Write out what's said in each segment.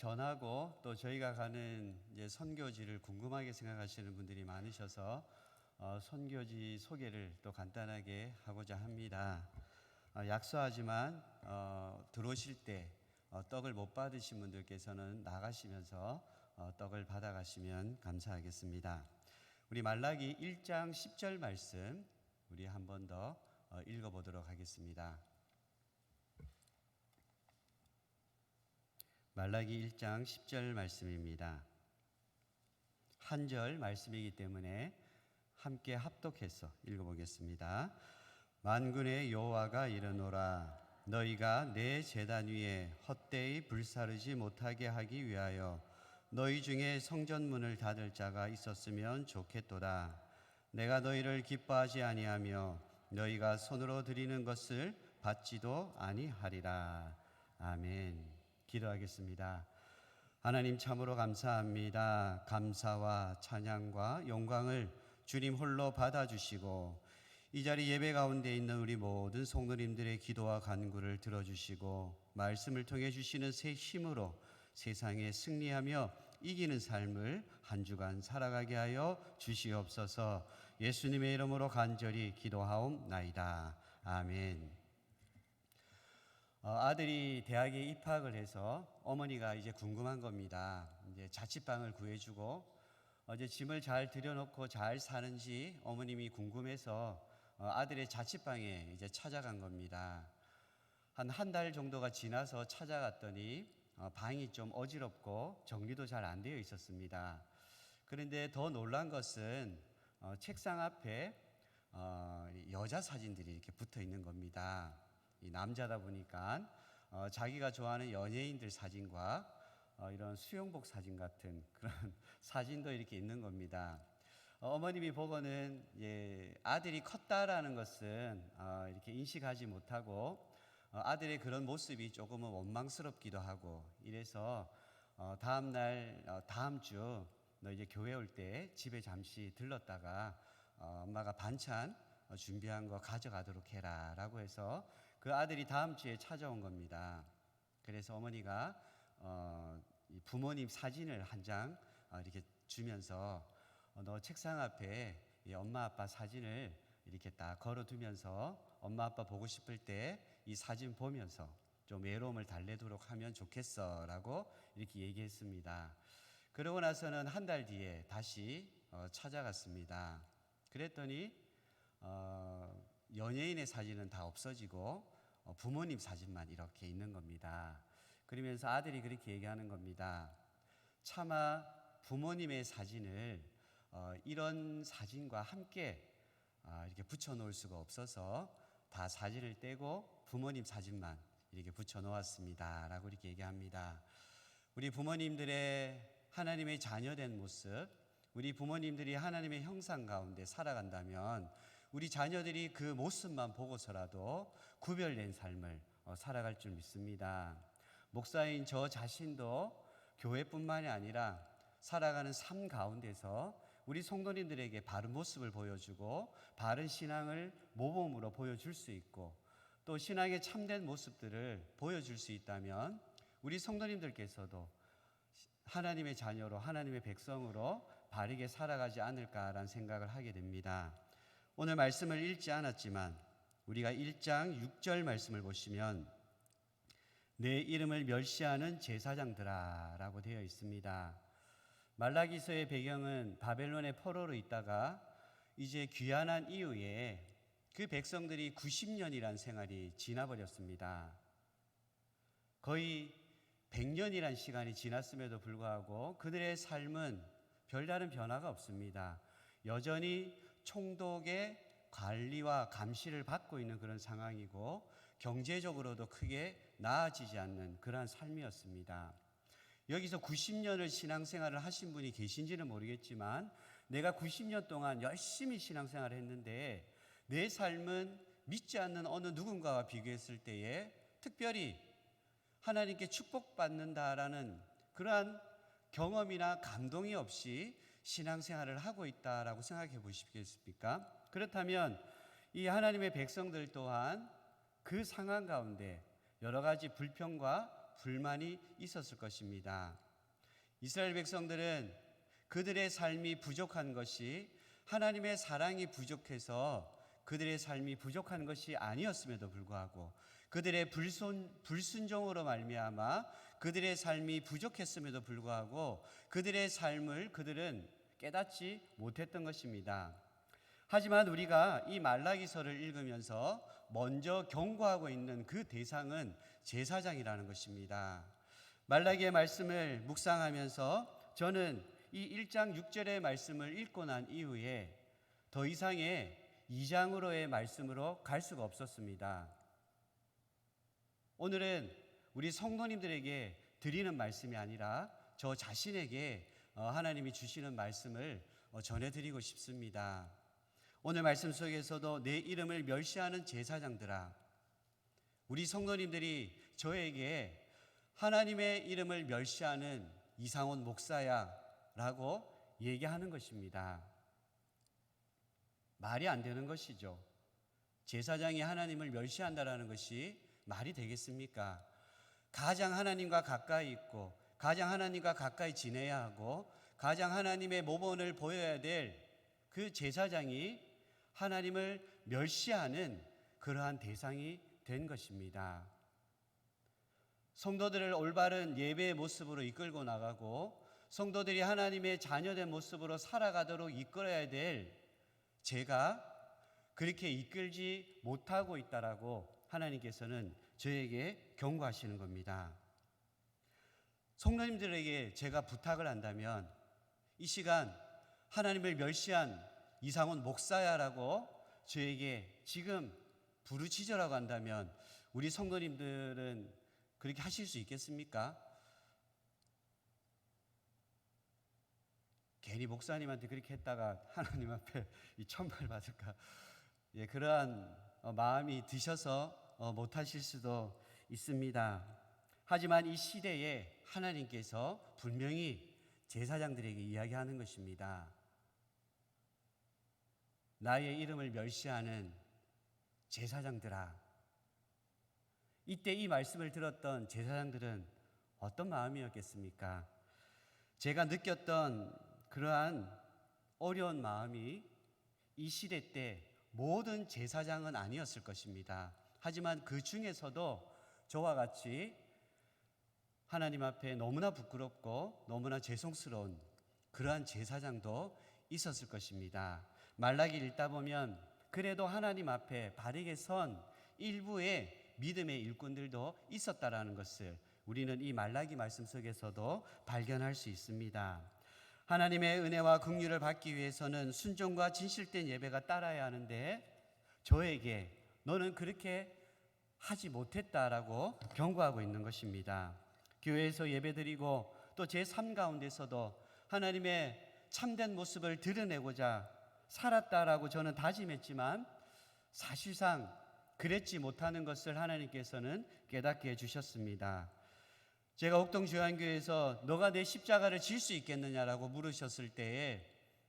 전하고 또 저희가 가는 이제 선교지를 궁금하게 생각하시는 분들이 많으셔서 선교지 소개를 또 간단하게 하고자 합니다. 약소하지만 들어오실 때 떡을 못 받으신 분들께서는 나가시면서 떡을 받아가시면 감사하겠습니다. 우리 말라기 1장 10절 말씀 우리 한 번 더 읽어보도록 하겠습니다. 말라기 1장 10절 말씀입니다. 한 절 말씀이기 때문에 함께 합독해서 읽어보겠습니다. 만군의 여호와가 이르노라 너희가 내 제단 위에 헛되이 불사르지 못하게 하기 위하여 너희 중에 성전문을 닫을 자가 있었으면 좋겠도다. 내가 너희를 기뻐하지 아니하며 너희가 손으로 드리는 것을 받지도 아니하리라. 아멘. 기도하겠습니다. 하나님 참으로 감사합니다. 감사와 찬양과 영광을 주님 홀로 받아주시고 이 자리 예배 가운데 있는 우리 모든 성도님들의 기도와 간구를 들어주시고 말씀을 통해 주시는 새 힘으로 세상에 승리하며 이기는 삶을 한 주간 살아가게 하여 주시옵소서. 예수님의 이름으로 간절히 기도하옵나이다. 아멘. 아들이 대학에 입학을 해서 어머니가 이제 궁금한 겁니다. 이제 자취방을 구해주고 이제 짐을 잘 들여놓고 잘 사는지 어머님이 궁금해서 아들의 자취방에 이제 찾아간 겁니다. 한 달 정도가 지나서 찾아갔더니 방이 좀 어지럽고 정리도 잘 안 되어 있었습니다. 그런데 더 놀란 것은 책상 앞에 여자 사진들이 이렇게 붙어 있는 겁니다. 이 남자다 보니까 자기가 좋아하는 연예인들 사진과 이런 수영복 사진 같은 그런 사진도 이렇게 있는 겁니다. 어머님이 보고는 아들이 컸다라는 것은 이렇게 인식하지 못하고 아들의 그런 모습이 조금은 원망스럽기도 하고 이래서 다음 주 너 이제 교회 올 때 집에 잠시 들렀다가 엄마가 반찬 준비한 거 가져가도록 해라 라고 해서 그 아들이 다음 주에 찾아온 겁니다. 그래서 어머니가 부모님 사진을 한 장 이렇게 주면서 너 책상 앞에 엄마 아빠 사진을 이렇게 딱 걸어두면서 엄마 아빠 보고 싶을 때 이 사진 보면서 좀 외로움을 달래도록 하면 좋겠어 라고 이렇게 얘기했습니다. 그러고 나서는 한 달 뒤에 다시 찾아갔습니다. 그랬더니 연예인의 사진은 다 없어지고 부모님 사진만 이렇게 있는 겁니다. 그러면서 아들이 그렇게 얘기하는 겁니다. 차마 부모님의 사진을 이런 사진과 함께 이렇게 붙여놓을 수가 없어서 다 사진을 떼고 부모님 사진만 이렇게 붙여놓았습니다 라고 이렇게 얘기합니다. 우리 부모님들의 하나님의 자녀된 모습, 우리 부모님들이 하나님의 형상 가운데 살아간다면 우리 자녀들이 그 모습만 보고서라도 구별된 삶을 살아갈 줄 믿습니다. 목사인 저 자신도 교회뿐만이 아니라 살아가는 삶 가운데서 우리 성도님들에게 바른 모습을 보여주고 바른 신앙을 모범으로 보여줄 수 있고 또 신앙의 참된 모습들을 보여줄 수 있다면 우리 성도님들께서도 하나님의 자녀로 하나님의 백성으로 바르게 살아가지 않을까라는 생각을 하게 됩니다. 오늘 말씀을 읽지 않았지만 우리가 1장 6절 말씀을 보시면 내 이름을 멸시하는 제사장들아 라고 되어 있습니다. 말라기서의 배경은 바벨론의 포로로 있다가 이제 귀환한 이후에 그 백성들이 90년이란 생활이 지나버렸습니다. 거의 100년이란 시간이 지났음에도 불구하고 그들의 삶은 별다른 변화가 없습니다. 여전히 총독의 관리와 감시를 받고 있는 그런 상황이고 경제적으로도 크게 나아지지 않는 그러한 삶이었습니다. 여기서 90년을 신앙생활을 하신 분이 계신지는 모르겠지만 내가 90년 동안 열심히 신앙생활을 했는데 내 삶은 믿지 않는 어느 누군가와 비교했을 때에 특별히 하나님께 축복받는다라는 그러한 경험이나 감동이 없이 신앙생활을 하고 있다라고 생각해 보시겠습니까? 그렇다면 이 하나님의 백성들 또한 그 상황 가운데 여러 가지 불평과 불만이 있었을 것입니다. 이스라엘 백성들은 그들의 삶이 부족한 것이 하나님의 사랑이 부족해서 그들의 삶이 부족한 것이 아니었음에도 불구하고 그들의 불순종으로 말미암아 그들의 삶이 부족했음에도 불구하고 그들의 삶을 그들은 깨닫지 못했던 것입니다. 하지만 우리가 이 말라기서를 읽으면서 먼저 경고하고 있는 그 대상은 제사장이라는 것입니다. 말라기의 말씀을 묵상하면서 저는 이 1장 6절의 말씀을 읽고 난 이후에 더 이상의 2장으로의 말씀으로 갈 수가 없었습니다. 오늘은 우리 성도님들에게 드리는 말씀이 아니라 저 자신에게 하나님이 주시는 말씀을 전해드리고 싶습니다. 오늘 말씀 속에서도 내 이름을 멸시하는 제사장들아, 우리 성도님들이 저에게 하나님의 이름을 멸시하는 이상원 목사야 라고 얘기하는 것입니다. 말이 안 되는 것이죠. 제사장이 하나님을 멸시한다라는 것이 말이 되겠습니까? 가장 하나님과 가까이 있고 가장 하나님과 가까이 지내야 하고 가장 하나님의 모범을 보여야 될 그 제사장이 하나님을 멸시하는 그러한 대상이 된 것입니다. 성도들을 올바른 예배의 모습으로 이끌고 나가고 성도들이 하나님의 자녀된 모습으로 살아가도록 이끌어야 될 제가 그렇게 이끌지 못하고 있다라고 하나님께서는 저에게 경고하시는 겁니다. 성도님들에게 제가 부탁을 한다면 이 시간 하나님을 멸시한 이상원 목사야라고 저에게 지금 부르짖으라고 한다면 우리 성도님들은 그렇게 하실 수 있겠습니까? 괜히 목사님한테 그렇게 했다가 하나님 앞에 이 천벌 받을까? 예, 그러한 마음이 드셔서 못하실 수도 있습니다. 하지만 이 시대에 하나님께서 분명히 제사장들에게 이야기하는 것입니다. 나의 이름을 멸시하는 제사장들아. 이때 이 말씀을 들었던 제사장들은 어떤 마음이었겠습니까? 제가 느꼈던 그러한 어려운 마음이 이 시대 때 모든 제사장은 아니었을 것입니다. 하지만 그 중에서도 저와 같이 하나님 앞에 너무나 부끄럽고 너무나 죄송스러운 그러한 제사장도 있었을 것입니다. 말라기를 읽다 보면 그래도 하나님 앞에 바르게 선 일부의 믿음의 일꾼들도 있었다라는 것을 우리는 이 말라기 말씀 속에서도 발견할 수 있습니다. 하나님의 은혜와 긍휼을 받기 위해서는 순종과 진실된 예배가 따라야 하는데 저에게 너는 그렇게 하지 못했다라고 경고하고 있는 것입니다. 교회에서 예배드리고 또 제 삶 가운데서도 하나님의 참된 모습을 드러내고자 살았다라고 저는 다짐했지만 사실상 그랬지 못하는 것을 하나님께서는 깨닫게 해주셨습니다. 제가 옥동주한교회에서 너가 내 십자가를 질 수 있겠느냐라고 물으셨을 때에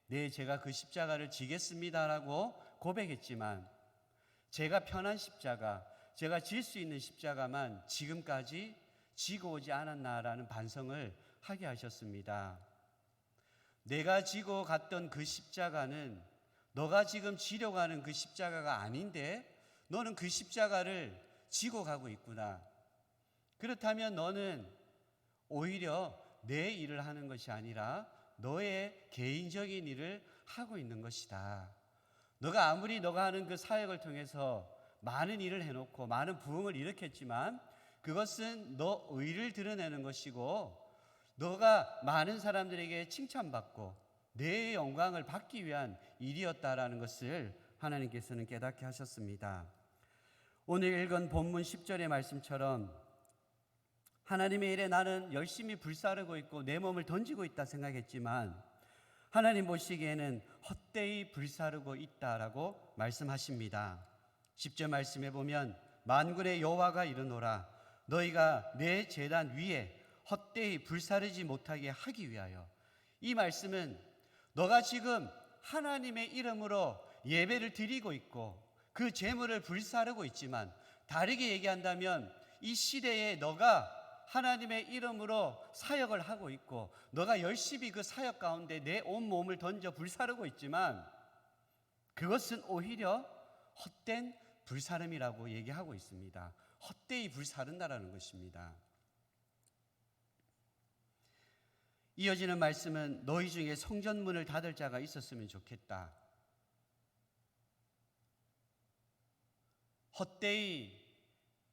네, 제가 그 십자가를 지겠습니다라고 고백했지만 제가 편한 십자가, 제가 질 수 있는 십자가만 지금까지 지고 오지 않았나라는 반성을 하게 하셨습니다. 내가 지고 갔던 그 십자가는 너가 지금 지려고 하는 그 십자가가 아닌데 너는 그 십자가를 지고 가고 있구나. 그렇다면 너는 오히려 내 일을 하는 것이 아니라 너의 개인적인 일을 하고 있는 것이다. 너가 아무리 너가 하는 그 사역을 통해서 많은 일을 해놓고 많은 부흥을 일으켰지만 그것은 너 의를 드러내는 것이고 너가 많은 사람들에게 칭찬받고 내 영광을 받기 위한 일이었다라는 것을 하나님께서는 깨닫게 하셨습니다. 오늘 읽은 본문 10절의 말씀처럼 하나님의 일에 나는 열심히 불사르고 있고 내 몸을 던지고 있다 생각했지만 하나님 보시기에는 헛되이 불사르고 있다라고 말씀하십니다. 10절 말씀에 보면 만군의 여호와가 이르노라 너희가 내 제단 위에 헛되이 불사르지 못하게 하기 위하여. 이 말씀은 너가 지금 하나님의 이름으로 예배를 드리고 있고 그 제물을 불사르고 있지만 다르게 얘기한다면 이 시대에 너가 하나님의 이름으로 사역을 하고 있고 너가 열심히 그 사역 가운데 내 온 몸을 던져 불사르고 있지만 그것은 오히려 헛된 불사름이라고 얘기하고 있습니다. 헛되이 불사른다라는 것입니다. 이어지는 말씀은 너희 중에 성전문을 닫을 자가 있었으면 좋겠다. 헛되이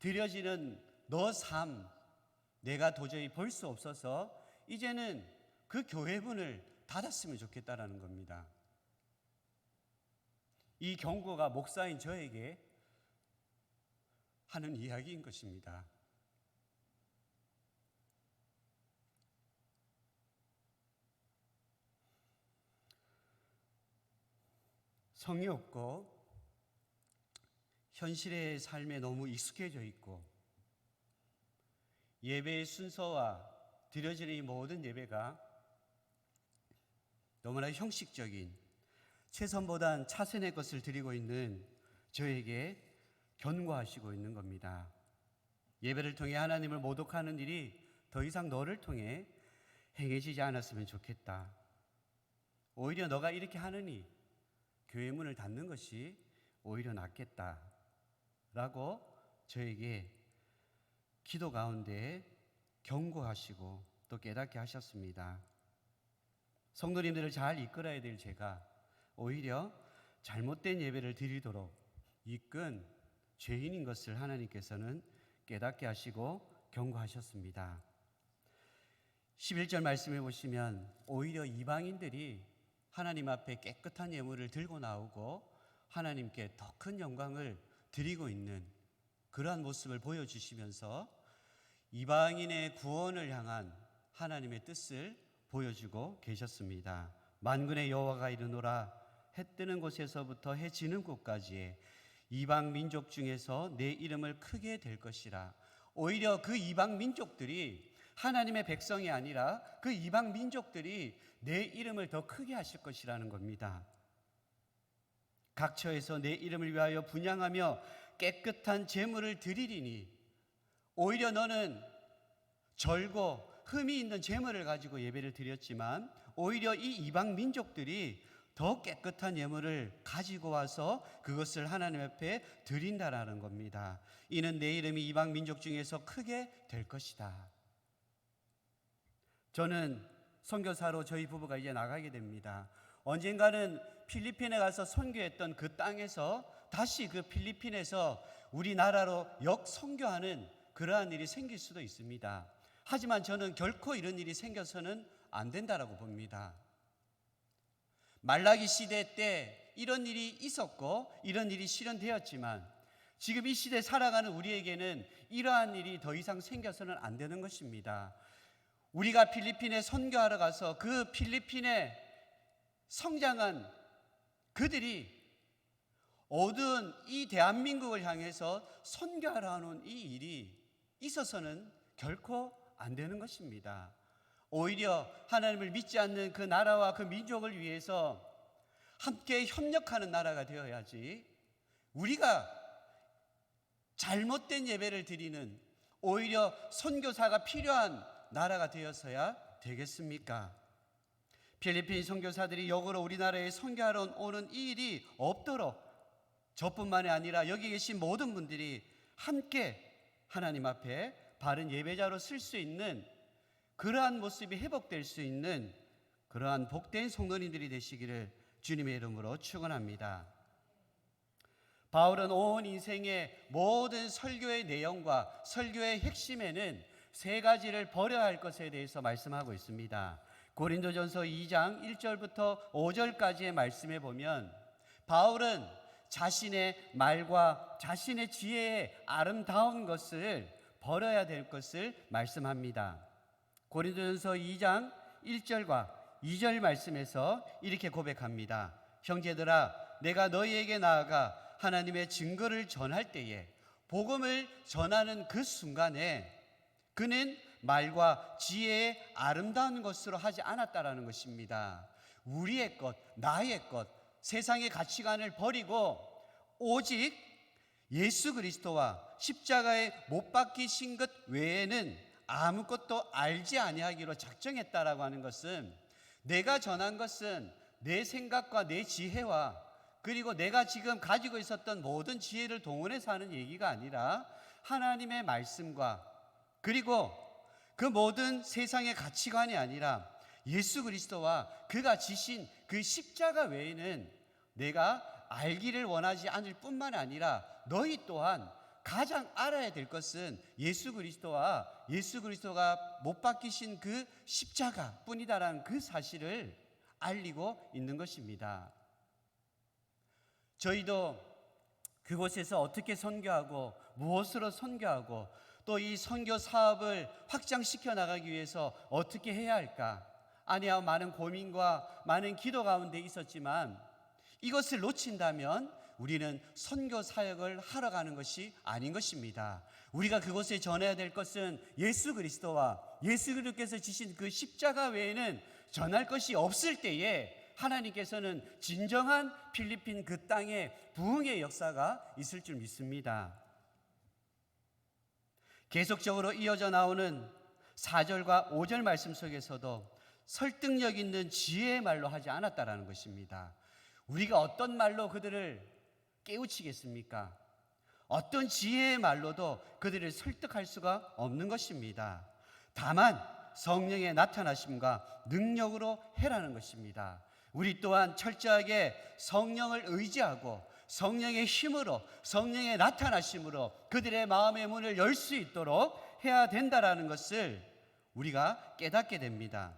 드려지는 너 삶 내가 도저히 볼 수 없어서 이제는 그 교회문을 닫았으면 좋겠다라는 겁니다. 이 경고가 목사인 저에게 하는 이야기인 것입니다. 성의 없고 현실의 삶에 너무 익숙해져 있고 예배의 순서와 드려지는 이 모든 예배가 너무나 형식적인 최선보단 차선의 것을 드리고 있는 저에게 견고하시고 있는 겁니다. 예배를 통해 하나님을 모독하는 일이 더 이상 너를 통해 행해지지 않았으면 좋겠다. 오히려 너가 이렇게 하느니 교회 문을 닫는 것이 오히려 낫겠다 라고 저에게 기도 가운데 경고하시고 또 깨닫게 하셨습니다. 성도님들을 잘 이끌어야 될 제가 오히려 잘못된 예배를 드리도록 이끈 죄인인 것을 하나님께서는 깨닫게 하시고 경고하셨습니다. 11절 말씀해 보시면 오히려 이방인들이 하나님 앞에 깨끗한 예물을 들고 나오고 하나님께 더 큰 영광을 드리고 있는 그러한 모습을 보여주시면서 이방인의 구원을 향한 하나님의 뜻을 보여주고 계셨습니다. 만군의 여호와가 이르노라 해 뜨는 곳에서부터 해 지는 곳까지의 이방 민족 중에서 내 이름을 크게 될 것이라. 오히려 그 이방 민족들이 하나님의 백성이 아니라 그 이방 민족들이 내 이름을 더 크게 하실 것이라는 겁니다. 각처에서 내 이름을 위하여 분향하며 깨끗한 제물을 드리리니 오히려 너는 절고 흠이 있는 제물을 가지고 예배를 드렸지만 오히려 이 이방 민족들이 더 깨끗한 예물을 가지고 와서 그것을 하나님 앞에 드린다라는 겁니다. 이는 내 이름이 이방 민족 중에서 크게 될 것이다. 저는 선교사로 저희 부부가 이제 나가게 됩니다. 언젠가는 필리핀에 가서 선교했던 그 땅에서 다시 그 필리핀에서 우리나라로 역선교하는 그러한 일이 생길 수도 있습니다. 하지만 저는 결코 이런 일이 생겨서는 안 된다라고 봅니다. 말라기 시대 때 이런 일이 있었고 이런 일이 실현되었지만 지금 이 시대에 살아가는 우리에게는 이러한 일이 더 이상 생겨서는 안 되는 것입니다. 우리가 필리핀에 선교하러 가서 그 필리핀에 성장한 그들이 어두운 이 대한민국을 향해서 선교하러 하는 이 일이 있어서는 결코 안 되는 것입니다. 오히려 하나님을 믿지 않는 그 나라와 그 민족을 위해서 함께 협력하는 나라가 되어야지 우리가 잘못된 예배를 드리는 오히려 선교사가 필요한 나라가 되어서야 되겠습니까? 필리핀 선교사들이 역으로 우리나라에 선교하러 오는 이 일이 없도록 저뿐만이 아니라 여기 계신 모든 분들이 함께 하나님 앞에 바른 예배자로 쓸 수 있는 그러한 모습이 회복될 수 있는 그러한 복된 성도님들이 되시기를 주님의 이름으로 축원합니다. 바울은 온 인생의 모든 설교의 내용과 설교의 핵심에는 세 가지를 버려야 할 것에 대해서 말씀하고 있습니다. 고린도전서 2장 1절부터 5절까지의 말씀에 보면 바울은 자신의 말과 자신의 지혜의 아름다운 것을 버려야 될 것을 말씀합니다. 고린도전서 2장 1절과 2절 말씀에서 이렇게 고백합니다. 형제들아, 내가 너희에게 나아가 하나님의 증거를 전할 때에 복음을 전하는 그 순간에 그는 말과 지혜의 아름다운 것으로 하지 않았다라는 것입니다. 우리의 것, 나의 것, 세상의 가치관을 버리고 오직 예수 그리스도와 십자가에 못 박히신 것 외에는 아무것도 알지 아니하기로 작정했다라고 하는 것은 내가 전한 것은 내 생각과 내 지혜와 그리고 내가 지금 가지고 있었던 모든 지혜를 동원해서 하는 얘기가 아니라 하나님의 말씀과 그리고 그 모든 세상의 가치관이 아니라 예수 그리스도와 그가 지신 그 십자가 외에는 내가 알기를 원하지 않을 뿐만 아니라 너희 또한 가장 알아야 될 것은 예수 그리스도와 예수 그리스도가 못 박히신 그 십자가 뿐이다라는 그 사실을 알리고 있는 것입니다. 저희도 그곳에서 어떻게 선교하고 무엇으로 선교하고 또 이 선교 사업을 확장시켜 나가기 위해서 어떻게 해야 할까? 아니야 많은 고민과 많은 기도 가운데 있었지만 이것을 놓친다면 우리는 선교 사역을 하러 가는 것이 아닌 것입니다. 우리가 그곳에 전해야 될 것은 예수 그리스도와 예수 그리스도께서 지신 그 십자가 외에는 전할 것이 없을 때에 하나님께서는 진정한 필리핀 그 땅에 부흥의 역사가 있을 줄 믿습니다. 계속적으로 이어져 나오는 4절과 5절 말씀 속에서도 설득력 있는 지혜의 말로 하지 않았다라는 것입니다. 우리가 어떤 말로 그들을 깨우치겠습니까? 어떤 지혜의 말로도 그들을 설득할 수가 없는 것입니다. 다만 성령의 나타나심과 능력으로 해라는 것입니다. 우리 또한 철저하게 성령을 의지하고 성령의 힘으로 성령의 나타나심으로 그들의 마음의 문을 열 수 있도록 해야 된다라는 것을 우리가 깨닫게 됩니다.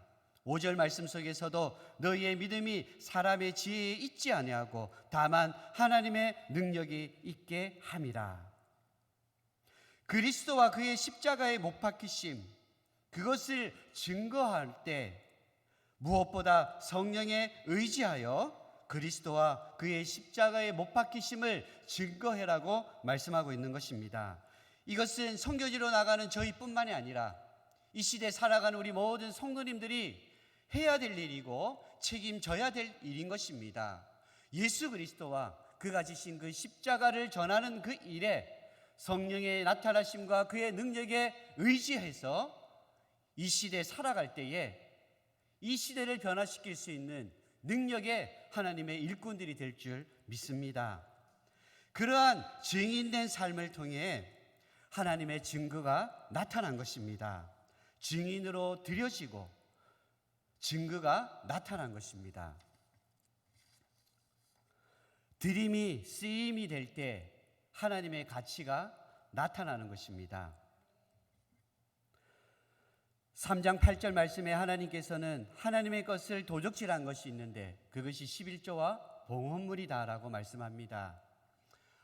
5절 말씀 속에서도 너희의 믿음이 사람의 지혜에 있지 아니하고 다만 하나님의 능력이 있게 함이라. 그리스도와 그의 십자가의 못 박히심 그것을 증거할 때 무엇보다 성령에 의지하여 그리스도와 그의 십자가의 못 박히심을 증거해라고 말씀하고 있는 것입니다. 이것은 선교지로 나가는 저희뿐만이 아니라 이 시대에 살아가는 우리 모든 성도님들이 해야 될 일이고 책임져야 될 일인 것입니다. 예수 그리스도와 그가 지신 그 십자가를 전하는 그 일에 성령의 나타나심과 그의 능력에 의지해서 이 시대에 살아갈 때에 이 시대를 변화시킬 수 있는 능력의 하나님의 일꾼들이 될 줄 믿습니다. 그러한 증인된 삶을 통해 하나님의 증거가 나타난 것입니다. 증인으로 드려지고 증거가 나타난 것입니다. 드림이 쓰임이 될 때 하나님의 가치가 나타나는 것입니다. 3장 8절 말씀에 하나님께서는 하나님의 것을 도적질한 것이 있는데 그것이 11조와 봉헌물이다라고 말씀합니다.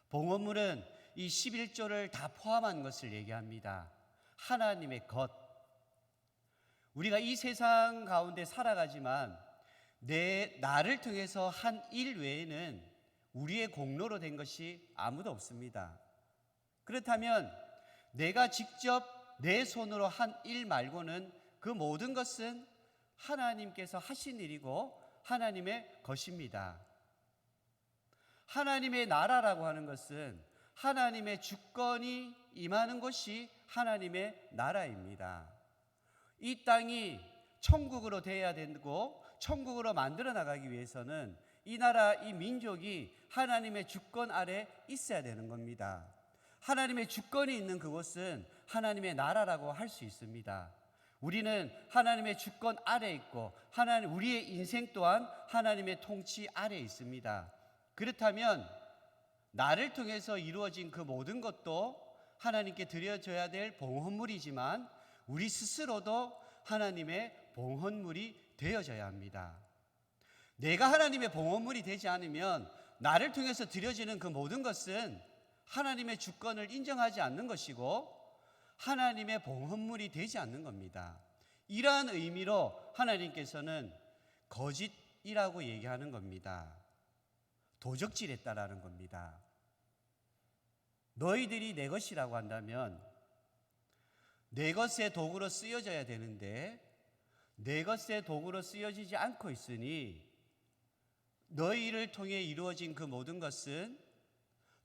봉헌물은 이 11조를 다 포함한 것을 얘기합니다. 하나님의 것. 우리가 이 세상 가운데 살아가지만 나를 통해서 한 일 외에는 우리의 공로로 된 것이 아무도 없습니다. 그렇다면 내가 직접 내 손으로 한 일 말고는 그 모든 것은 하나님께서 하신 일이고 하나님의 것입니다. 하나님의 나라라고 하는 것은 하나님의 주권이 임하는 곳이 하나님의 나라입니다. 이 땅이 천국으로 되어야 되고 천국으로 만들어 나가기 위해서는 이 나라, 이 민족이 하나님의 주권 아래 있어야 되는 겁니다. 하나님의 주권이 있는 그곳은 하나님의 나라라고 할 수 있습니다. 우리는 하나님의 주권 아래 있고 우리의 인생 또한 하나님의 통치 아래 있습니다. 그렇다면 나를 통해서 이루어진 그 모든 것도 하나님께 드려져야 될 봉헌물이지만 우리 스스로도 하나님의 봉헌물이 되어져야 합니다. 내가 하나님의 봉헌물이 되지 않으면 나를 통해서 드려지는 그 모든 것은 하나님의 주권을 인정하지 않는 것이고 하나님의 봉헌물이 되지 않는 겁니다. 이러한 의미로 하나님께서는 거짓이라고 얘기하는 겁니다. 도적질했다라는 겁니다. 너희들이 내 것이라고 한다면 내 것의 도구로 쓰여져야 되는데 내 것의 도구로 쓰여지지 않고 있으니 너희를 통해 이루어진 그 모든 것은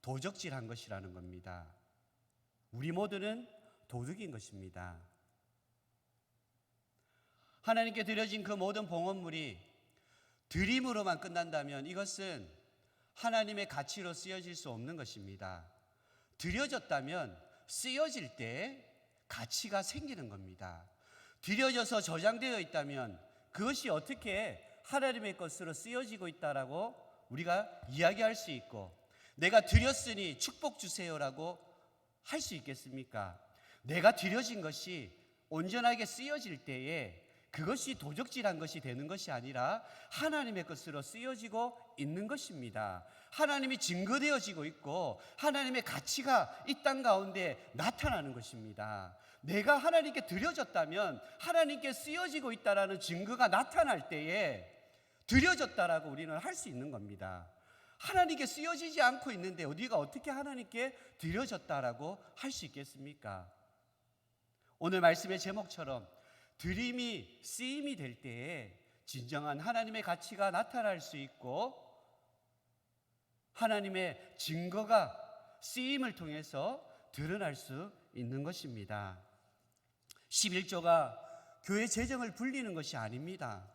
도적질한 것이라는 겁니다. 우리 모두는 도둑인 것입니다. 하나님께 드려진 그 모든 봉헌물이 드림으로만 끝난다면 이것은 하나님의 가치로 쓰여질 수 없는 것입니다. 드려졌다면 쓰여질 때 가치가 생기는 겁니다. 드려져서 저장되어 있다면 그것이 어떻게 하나님의 것으로 쓰여지고 있다라고 우리가 이야기할 수 있고, 내가 드렸으니 축복 주세요라고 할 수 있겠습니까? 내가 드려진 것이 온전하게 쓰여질 때에 그것이 도적질한 것이 되는 것이 아니라 하나님의 것으로 쓰여지고 있는 것입니다. 하나님이 증거되어지고 있고 하나님의 가치가 이 땅 가운데 나타나는 것입니다. 내가 하나님께 드려졌다면 하나님께 쓰여지고 있다라는 증거가 나타날 때에 드려졌다라고 우리는 할 수 있는 겁니다. 하나님께 쓰여지지 않고 있는데 우리가 어떻게 하나님께 드려졌다라고 할 수 있겠습니까? 오늘 말씀의 제목처럼 드림이 쓰임이 될 때에 진정한 하나님의 가치가 나타날 수 있고 하나님의 증거가 쓰임을 통해서 드러날 수 있는 것입니다. 11조가 교회 재정을 불리는 것이 아닙니다.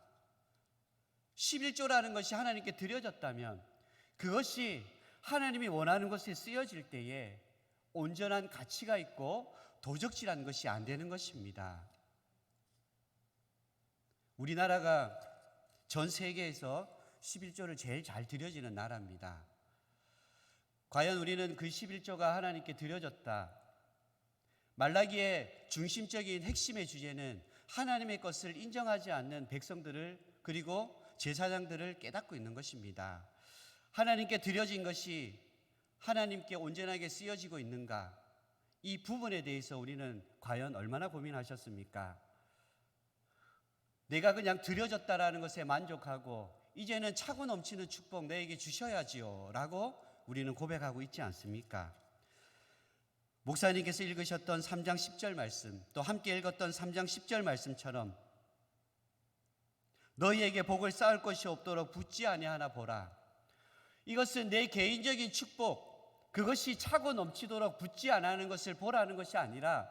11조라는 것이 하나님께 드려졌다면 그것이 하나님이 원하는 것에 쓰여질 때에 온전한 가치가 있고 도적질한 것이 안 되는 것입니다. 우리나라가 전 세계에서 11조를 제일 잘 드려지는 나라입니다. 과연 우리는 그 11조가 하나님께 드려졌다. 말라기의 중심적인 핵심의 주제는 하나님의 것을 인정하지 않는 백성들을 그리고 제사장들을 깨닫고 있는 것입니다. 하나님께 드려진 것이 하나님께 온전하게 쓰여지고 있는가? 이 부분에 대해서 우리는 과연 얼마나 고민하셨습니까? 내가 그냥 드려졌다라는 것에 만족하고 이제는 차고 넘치는 축복 내게 주셔야지요 라고 우리는 고백하고 있지 않습니까? 목사님께서 읽으셨던 3장 10절 말씀, 또 함께 읽었던 3장 10절 말씀처럼 너희에게 복을 쌓을 것이 없도록 붙지 아니하나 보라. 이것은 내 개인적인 축복, 그것이 차고 넘치도록 붙지 않는 것을 보라는 것이 아니라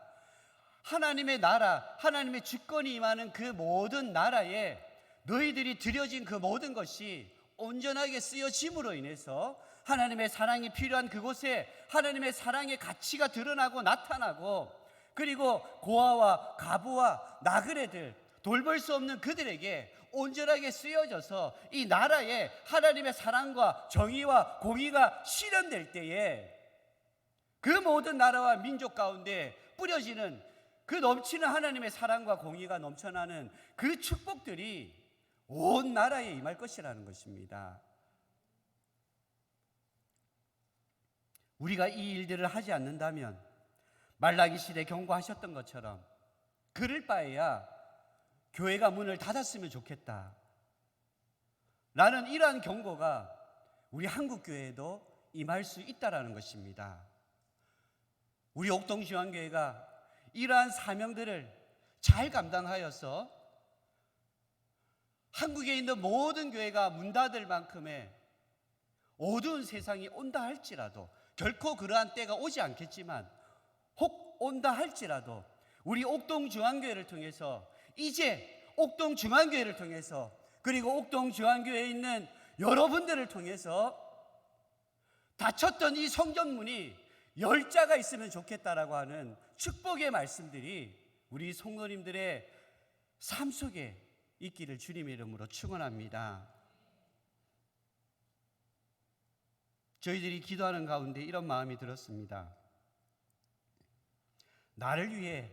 하나님의 나라, 하나님의 주권이 임하는 그 모든 나라에 너희들이 드려진 그 모든 것이 온전하게 쓰여짐으로 인해서 하나님의 사랑이 필요한 그곳에 하나님의 사랑의 가치가 드러나고 나타나고, 그리고 고아와 가부와 나그네들, 돌볼 수 없는 그들에게 온전하게 쓰여져서 이 나라에 하나님의 사랑과 정의와 공의가 실현될 때에 그 모든 나라와 민족 가운데 뿌려지는 그 넘치는 하나님의 사랑과 공의가 넘쳐나는 그 축복들이 온 나라에 임할 것이라는 것입니다. 우리가 이 일들을 하지 않는다면 말라기 시대 경고하셨던 것처럼 그럴 바에야 교회가 문을 닫았으면 좋겠다 라는 이러한 경고가 우리 한국교회에도 임할 수 있다라는 것입니다. 우리 옥동중앙교회가 이러한 사명들을 잘 감당하여서 한국에 있는 모든 교회가 문 닫을 만큼의 어두운 세상이 온다 할지라도, 결코 그러한 때가 오지 않겠지만 혹 온다 할지라도 우리 옥동중앙교회를 통해서, 이제 옥동중앙교회를 통해서, 그리고 옥동중앙교회에 있는 여러분들을 통해서 닫혔던 이 성전문이 열자가 있으면 좋겠다라고 하는 축복의 말씀들이 우리 성도님들의 삶 속에 있기를 주님의 이름으로 축원합니다. 저희들이 기도하는 가운데 이런 마음이 들었습니다. 나를 위해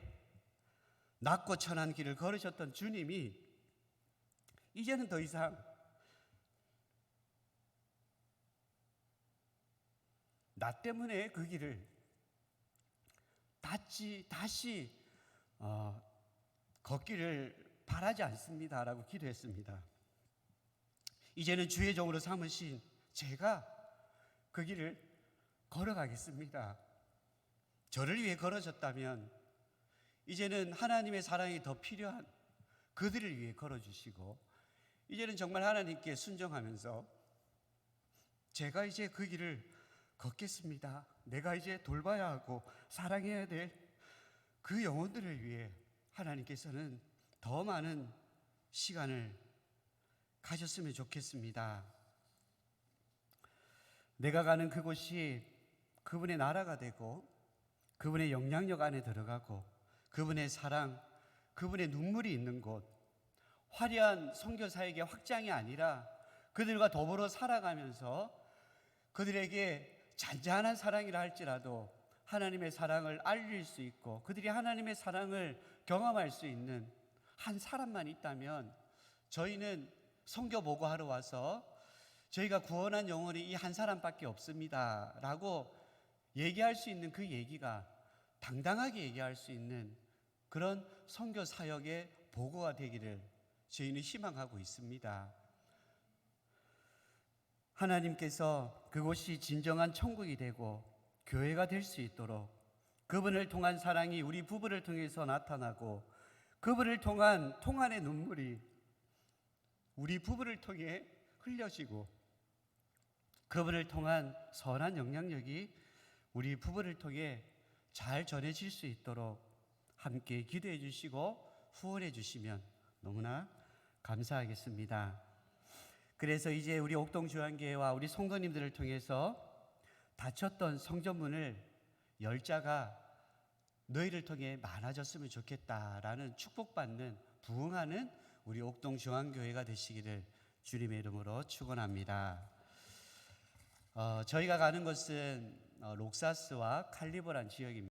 낮고 천한 길을 걸으셨던 주님이 이제는 더 이상 나 때문에 그 길을 다시 걷기를 바라지 않습니다라고 기도했습니다. 이제는 주의 종으로 삼으신 제가 그 길을 걸어가겠습니다. 저를 위해 걸어졌다면 이제는 하나님의 사랑이 더 필요한 그들을 위해 걸어주시고, 이제는 정말 하나님께 순종하면서 제가 이제 그 길을 걷겠습니다. 내가 이제 돌봐야 하고 사랑해야 될 그 영혼들을 위해 하나님께서는 더 많은 시간을 가졌으면 좋겠습니다. 내가 가는 그곳이 그분의 나라가 되고 그분의 영향력 안에 들어가고 그분의 사랑, 그분의 눈물이 있는 곳, 화려한 선교사역의 확장이 아니라 그들과 더불어 살아가면서 그들에게 잔잔한 사랑이라 할지라도 하나님의 사랑을 알릴 수 있고 그들이 하나님의 사랑을 경험할 수 있는 한 사람만 있다면 저희는 선교 보고하러 와서 저희가 구원한 영혼이 이 한 사람밖에 없습니다 라고 얘기할 수 있는 그 얘기가 당당하게 얘기할 수 있는 그런 선교 사역의 보고가 되기를 저희는 희망하고 있습니다. 하나님께서 그곳이 진정한 천국이 되고 교회가 될 수 있도록 그분을 통한 사랑이 우리 부부를 통해서 나타나고 그분을 통한 통안의 눈물이 우리 부부를 통해 흘려지고 그분을 통한 선한 영향력이 우리 부부를 통해 잘 전해질 수 있도록 함께 기도해 주시고 후원해 주시면 너무나 감사하겠습니다. 그래서 이제 우리 옥동주한교회와 우리 성도님들을 통해서 닫혔던 성전문을 열 자가 너희를 통해 많아졌으면 좋겠다라는 축복받는 부흥하는 우리 옥동중앙교회가 되시기를 주님의 이름으로 축원합니다. 저희가 가는 곳은 록사스와 칼리버란 지역입니다.